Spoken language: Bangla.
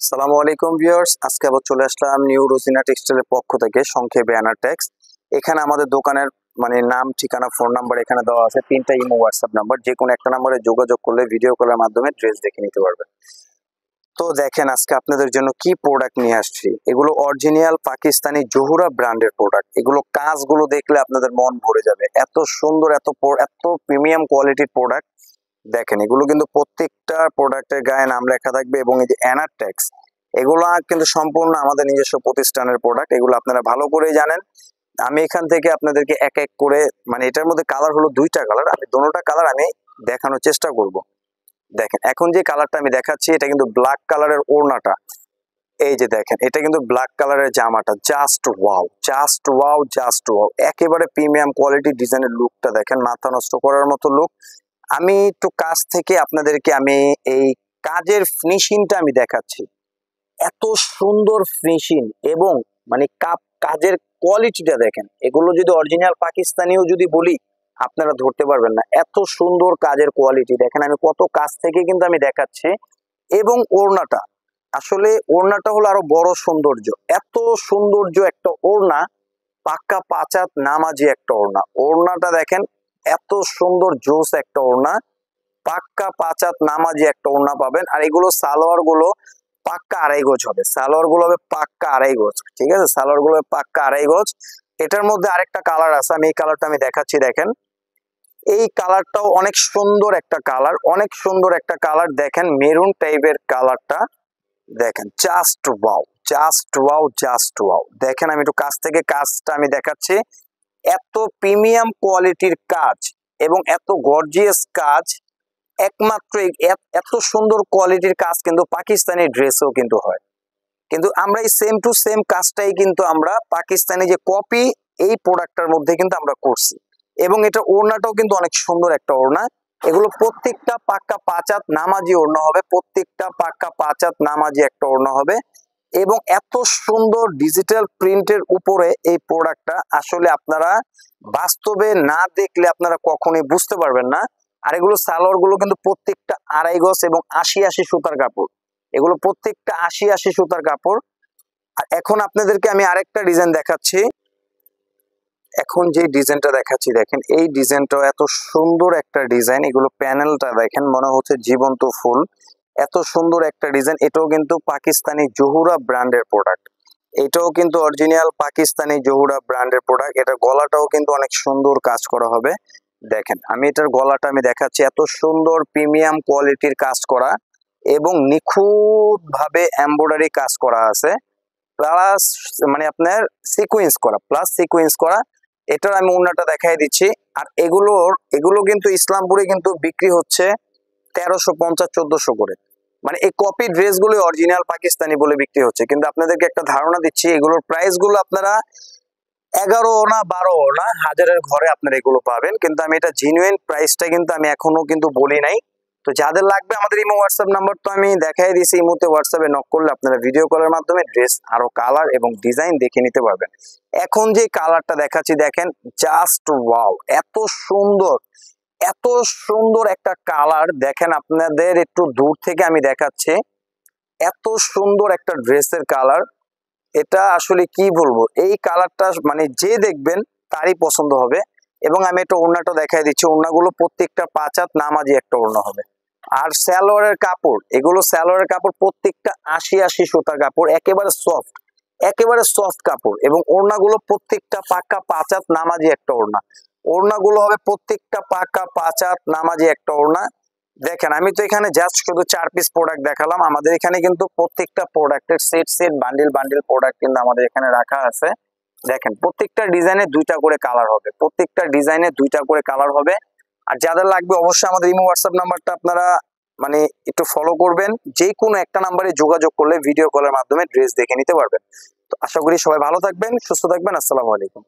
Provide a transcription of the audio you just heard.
আসসালামু আলাইকুম ভিউয়ার্স, আজকে আবার চলে আসলাম নিউ রোজিনা টেক্সটাইলের পক্ষ থেকে, সংক্ষেপে অ্যানাটেক্স। এখানে আমাদের দোকানের নাম, ঠিকানা, ফোন নাম্বার এখানে দেওয়া আছে। 3টা ইমো, হোয়াটসঅ্যাপ নাম্বার, যে কোনো একটা নাম্বারে যোগাযোগ করলে ভিডিও কলের মাধ্যমে ড্রেস দেখে নিতে পারবেন। তো দেখেন আজকে আপনাদের জন্য কি প্রোডাক্ট নিয়ে আসছি। এগুলো অরিজিনাল পাকিস্তানি জহুরা ব্র্যান্ডের প্রোডাক্ট। এগুলো কাজগুলো দেখলে আপনাদের মন ভরে যাবে, এত সুন্দর, এত প্রিমিয়াম কোয়ালিটির প্রোডাক্ট। দেখেন এগুলো কিন্তু প্রত্যেকটা প্রোডাক্টের গায়ে নাম লেখা থাকবে, এবং এই যে অ্যানাটেক্স, এগুলো কিন্তু সম্পূর্ণ আমাদের নিজস্ব প্রতিষ্ঠানের প্রোডাক্ট। এগুলো আপনারা ভালো করেই জানেন। আমি এখান থেকে আপনাদেরকে এক এক করে, এটার মধ্যে কালার হলো 2টা কালার, আমি দোনোটা কালার আমি দেখানোর চেষ্টা করব। দেখেন এখন যে কালারটা আমি দেখাচ্ছি, এটা কিন্তু ব্ল্যাক কালারের ওড়নাটা। এই যে দেখেন, এটা কিন্তু ব্ল্যাক কালারের জামাটা। Just wow, just wow, just wow, একেবারে প্রিমিয়াম কোয়ালিটি। ডিজাইনের লুকটা দেখেন, মাথা নষ্ট করার মতো লুক। আমি একটু কাছ থেকে আপনাদেরকে আমি এই কাজের ফিনিশিংটা আমি দেখাচ্ছি। এত সুন্দর ফিনিশিং, এবং কাজের কোয়ালিটিটা দেখেন। এগুলো যদি অরিজিনাল পাকিস্তানিও যদি বলি, আপনারা ধরতে পারবেন না, এত সুন্দর কাজের কোয়ালিটি দেখেন। আমি কত কাছ থেকে কিন্তু আমি দেখাচ্ছি। এবং ওড়নাটা, আসলে ওড়নাটা হলো আরো বড় সৌন্দর্য। এত সৌন্দর্য একটা ওড়না, পাক্কা 5 হাত নামাজি একটা ওড়না। ওড়নাটা দেখেন, এত সুন্দর জোস একটা ওড়না, পাক্কা 5 হাত নামাজি একটা ওড়না পাবেন। আর এগুলো সালোয়ার গুলো পাক্কা 2.5 গজ হবে। সালোয়ার গুলো হবে পাক্কা 2.5 গজ, ঠিক আছে? সালোয়ার গুলো পাক্কা 2.5 গজ। এটার মধ্যে আরেকটা কালার আছে, আমি এই কালারটা আমি দেখাচ্ছি। দেখেন এই কালারটাও অনেক সুন্দর একটা কালার, অনেক সুন্দর একটা কালার। দেখেন মেরুন টাইপের কালারটা, দেখেন just wow, just wow, just wow. দেখেন আমি একটু কাছ থেকে কাজটা আমি দেখাচ্ছি। এত প্রিমিয়াম কোয়ালিটির কাজ এবং এত গর্জিয়াস কাজ, একমাত্র এত সুন্দর কোয়ালিটির কাজ কিন্তু পাকিস্তানি ড্রেসও কিন্তু হয়। কিন্তু আমরা এই সেম টু সেম কাজটাই কিন্তু আমরা পাকিস্তানি যে কপি, এই প্রোডাক্টটার মধ্যে কিন্তু আমরা করছি। এবং এটা ওড়নাটাও কিন্তু অনেক সুন্দর একটা ওড়না। এগুলো প্রত্যেকটা পাক্কা 5 হাত নামাজি ওড়না হবে, প্রত্যেকটা পাক্কা 5 হাত নামাজি একটা ওড়না হবে। এবং এত সুন্দর ডিজিটাল প্রিন্টের উপরে এই প্রোডাক্টটা, আসলে আপনারা বাস্তবে না দেখলে আপনারা কখনোই বুঝতে পারবেন না। আর এগুলো সালোয়ার গুলো কিন্তু প্রত্যেকটা 2.5 গজ এবং 80 সুতার কাপড়। এগুলো প্রত্যেকটা 80 সুতার কাপড়। আর এখন আপনাদেরকে আমি আরেকটা ডিজাইন দেখাচ্ছি। এখন যে ডিজাইনটা দেখাচ্ছি, দেখেন এই ডিজাইনটা এত সুন্দর একটা ডিজাইন। এগুলো প্যানেলটা দেখেন, মনে হচ্ছে জীবন্ত ফুল। এত সুন্দর একটা ডিজাইন। এটাও কিন্তু পাকিস্তানি জহুরা ব্র্যান্ডের প্রোডাক্ট। এটাও কিন্তু অরিজিনাল পাকিস্তানি জহুরা ব্র্যান্ডের প্রোডাক্ট। এটা গলাটাও কিন্তু অনেক সুন্দর কাজ করা হবে। দেখেন আমি এটার গলাটা আমি দেখাচ্ছি, এত সুন্দর প্রিমিয়াম কোয়ালিটির কাজ করা এবং নিখুঁত ভাবে এমব্রয়ডারি কাজ করা আছে, প্লাস আপনার সিকোয়েন্স করা, প্লাস সিকোয়েন্স করা। এটার আমি ওড়নাটা দেখাই দিচ্ছি। আর এগুলো কিন্তু ইসলামপুরে কিন্তু বিক্রি হচ্ছে 1350-1400 করে। এই কপি ড্রেসগুলো অরিজিনাল পাকিস্তানি বলে বিক্রি হচ্ছে। কিন্তু আপনাদেরকে একটা ধারণা দিচ্ছি, এগুলোর প্রাইস গুলো আপনারা 11 না 12 না হাজারের ঘরে আপনারা এগুলো পাবেন। কিন্তু আমি এটা জেনুইন প্রাইসটা কিন্তু আমি এখনো কিন্তু বলি নাই। তো যাদের লাগবে, আমাদের ইমো হোয়াটসঅ্যাপ নাম্বার তো আমি দেখাই দিয়েছি। ইমোতে হোয়াটসঅ্যাপে নক করলে আপনারা ভিডিও কলের মাধ্যমে ড্রেস আরো কালার এবং ডিজাইন দেখে নিতে পারবেন। এখন যে কালারটা দেখাচ্ছি, দেখেন জাস্ট ওয়াও, এত সুন্দর, এত সুন্দর একটা কালার। দেখেন আপনাদের একটু দূর থেকে আমি দেখাচ্ছি, এত সুন্দর একটা ড্রেসের কালার। এটা আসলে কি বলবো, এই কালারটা যে দেখবেন তারই পছন্দ হবে। এবং আমি একটা ওড়নাটা দেখাই দিচ্ছি। ওড়নাগুলো প্রত্যেকটা 5 হাত নামাজি একটা ওড়না হবে। আর সালোয়ারের কাপড়, এগুলো সালোয়ারের কাপড় প্রত্যেকটা 80 সুতার কাপড়, একেবারে সফট, একেবারে সফট কাপড়। এবং ওড়নাগুলো প্রত্যেকটা পাক্কা 5 হাত নামাজি একটা ওড়না। ওড়নাগুলো হবে প্রত্যেকটা পাক্কা 5 হাত নামাজি একটা ওড়না। দেখেন আমি তো এখানে জাস্ট শুধু 4 পিস প্রোডাক্ট দেখালাম। আমাদের এখানে কিন্তু প্রত্যেকটা প্রোডাক্টের set set bundle bundle product কিন্তু আমাদের এখানে রাখা আছে। দেখেন প্রত্যেকটা ডিজাইনে 2টা করে কালার হবে, প্রত্যেকটা ডিজাইনে 2টা করে কালার হবে। আর যাদের লাগবে অবশ্যই আমাদের ইমো হোয়াটসঅ্যাপ নাম্বারটা আপনারা একটু ফলো করবেন। যে কোনো একটা নাম্বারে যোগাযোগ করলে ভিডিও কলের মাধ্যমে ড্রেস দেখে নিতে পারবেন। তো আশা করি সবাই ভালো থাকবেন, সুস্থ থাকবেন। আসসালামু আলাইকুম।